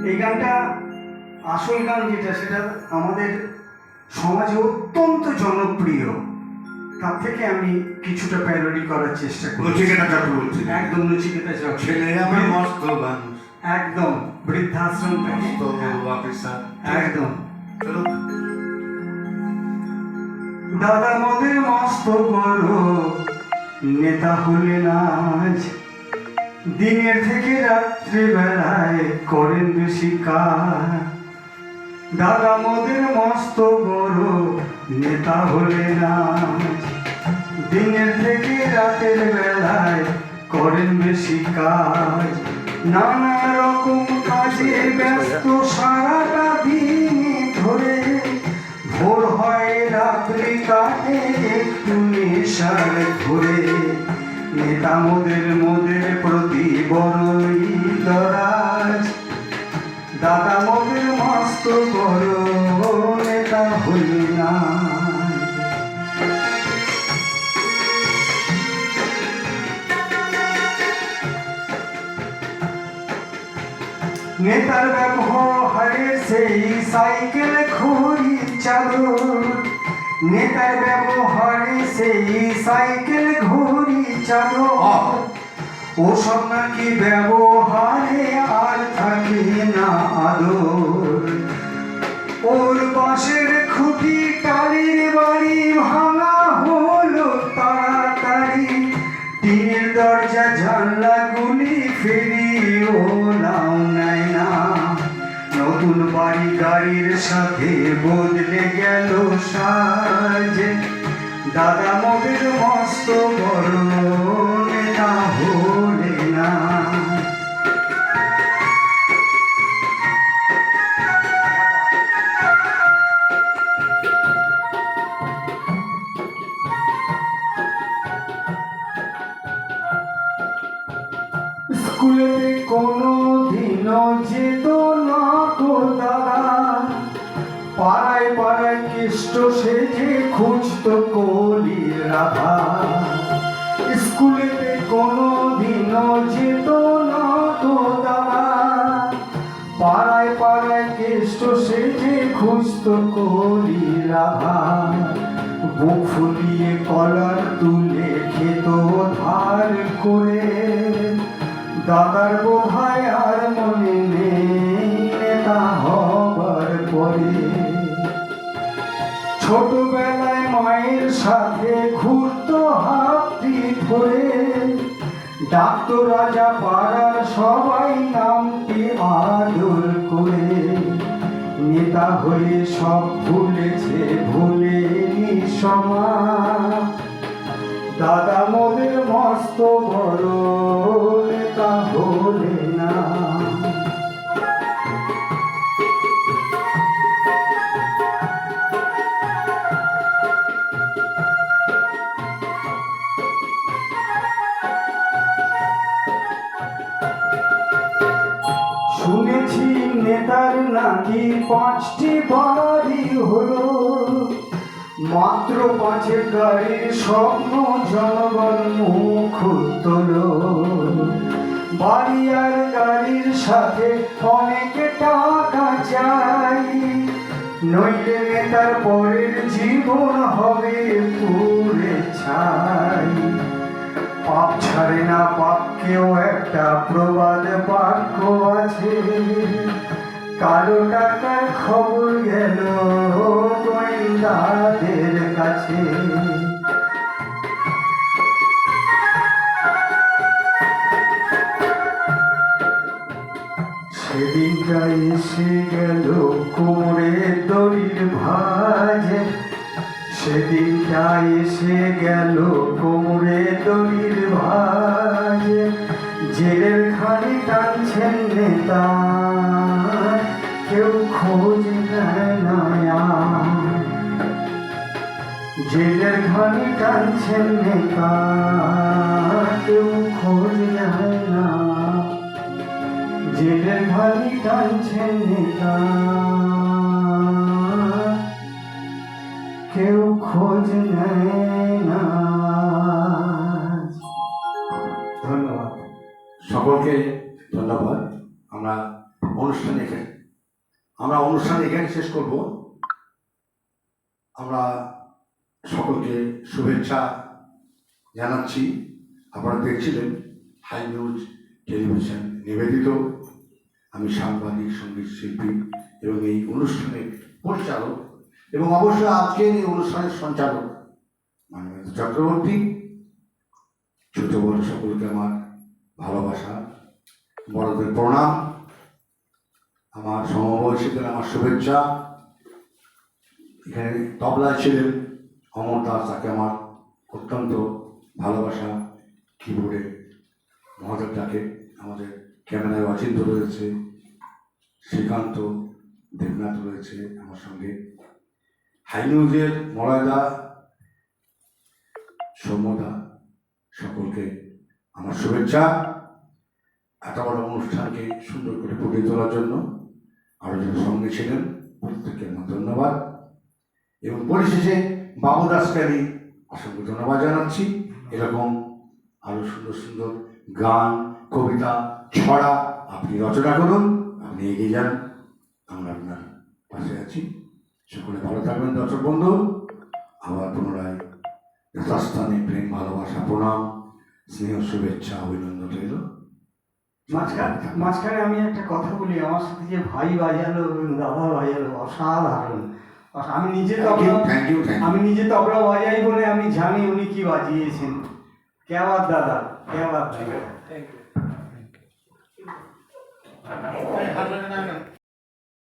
এই গানটা আসল গান যেটা, সেটা আমাদের সমাজে অত্যন্ত জনপ্রিয়। তার থেকে আমি কিছুটা প্যারোডি করার চেষ্টা করি। নচিকেতা চক্রবর্তী, একদম নচিকেতা চক্রবর্তী, ছেলে আমার মস্ত মানুষ, একদম বৃদ্ধাশ্রম মস্ত অফিসার, একদম। চলো। দাদা মোদের মস্ত বড় নেতা হলেন আজ, দিনের থেকে রাত্রে বেলায় করেন বেশি কাজ। দাদা মোদের মস্ত বড় নেতা হলেন আজ, দিনের থেকে রাতের বেলায় করেন বেশি কাজ। নানা রকম কাজে ব্যস্ত সারাটা দিন ধরে, ভোর হয় রাত্রি কাটে একটু নেশার ঘুরে। নেতা মোদের প্রতি বড়ই দরাজ, দাদা মোদের মস্ত বড় নেতা হলেন আজ। নেতার ব্যবহারে সেই সাইকেল ঘড়ি চাদর, নেতার ব্যবহারে সেই সাইকেল ঘড়ি চাদর, ওসব নাকি ব্যবহারে আর থাকে না আদর। ওর বাঁশের খুঁটি টালির বাড়ি ভাঙা হলো তাড়াতাড়ি, টিনের দরজা জানলাগুলি ফেরিও নাও নেয় না। নতুন বাড়ি গাড়ির সাথে বদলে গেল সাজ, দাদা মোদের মস্ত বড় নেতা হলে না। স্কুলেতে কোনো দিনও যেত না গো দাদা, পাড়ায় পাড়ায় কেষ্ট সেজে খুঁজতো কলির রাধা। স্কুলেতে কোনো দিনও যেত না গো দাদা, পাড়ায় পাড়ায় কেষ্ট সেজে খুঁজতো কলির রাধা। বুক ফুলিয়ে কলার তুলে খেত ধার করে, দাদার বোধহয় আর মনে নেই নেতা হবার পরে। ছোটবেলায় মায়ের সাথে ঘুরতো হাতটি ধরে, ডাক্তার রাজা পাড়ার সবাই নামটি আদর করে। নেতা হয়ে সব ভুলেছে ভুলেনি সমাজ, দাদা মোদের মস্ত বড় নেতা হলে না। শুনেছি নেতার নাকি 5টি বাড়ি হলো, মাত্র 5 গাড়ির স্বপ্ন জনগণ মুখ তোলো। বাড়ি আর গাড়ির সাথে অনেক টাকা চাই, নইলে নেতার পরের জীবন হবে পুড়ে ছাই। পাপ ছাড়ে না পাপকেও একটা প্রবাদ বাক্য আছে, কালো টাকার খবর গেল গোয়েন্দাদের কাছে। সেদিনটা এসে গেল কোমরের দড়ির ভাঁজ, সেদিনটা এসে গেল কোমরের দড়ির ভাঁজ। জেলের খালি টানছেন নেতা, কেউ খোঁজ নেয় না। জেলের ঘানি টানছেন নেতা, কেউ খোঁজ নেয় না। জেলের ঘানি টানছেন নেতা, কেউ খোঁজ নেয় না। ধন্যবাদ সকলকে ধন্যবাদ। আমরা অনুষ্ঠান এখানে শেষ করব। আমরা সকলকে শুভেচ্ছা জানাচ্ছি। আপনারা দেখছিলেন হাই নিউজ টেলিভিশন নিবেদিত। আমি সাংবাদিক, সঙ্গীত শিল্পী এবং এই অনুষ্ঠানের পরিচালক এবং অবশ্যই আজকের এই অনুষ্ঠানের সঞ্চালক মানবেন্দ্র চক্রবর্তী। ছোট বড় সকলকে আমার ভালোবাসা, বড়দের প্রণাম, আমার সমবয়সীদের আমার শুভেচ্ছা। এখানে তবলায় ছিলেন অমর দাস, তাকে আমার অত্যন্ত ভালোবাসা। কিবোর্ডে মহাদেব ডাকে, আমাদের ক্যামেরায় অচিন্ত রয়েছে, শ্রীকান্ত দেবনাথ রয়েছে আমার সঙ্গে, হাই নিউজের মলয়দা, সৌম্যদা, সকলকে আমার শুভেচ্ছা। এত বড় অনুষ্ঠানকে সুন্দর করে ফুটিয়ে তোলার জন্য আরও যারা সঙ্গে ছিলেন প্রত্যেককে আমার ধন্যবাদ। এবং পরিশেষে বাবু দাসকে আমি অসংখ্য ধন্যবাদ জানাচ্ছি। এরকম আরও সুন্দর সুন্দর গান, কবিতা, ছড়া আপনি রচনা করুন, আপনি এগিয়ে যান, আমরা আপনার পাশে আছি। সকলে ভালো থাকবেন দর্শক বন্ধু। আবার পুনরায় যথাস্থানে প্রেম, ভালোবাসা, প্রণাম, স্নেহ, শুভেচ্ছা, অভিনন্দন রইল। মাঝখানে আমি একটা কথা বলি, আমার সাথে যে ভাই বাজালো এবং দাদা বাজালো, অসাধারণ। আমি নিজে তবলা বাজাই বলে আমি জানি উনি কি বাজিয়েছেন। क्या बात दादा, क्या बात। Thank you.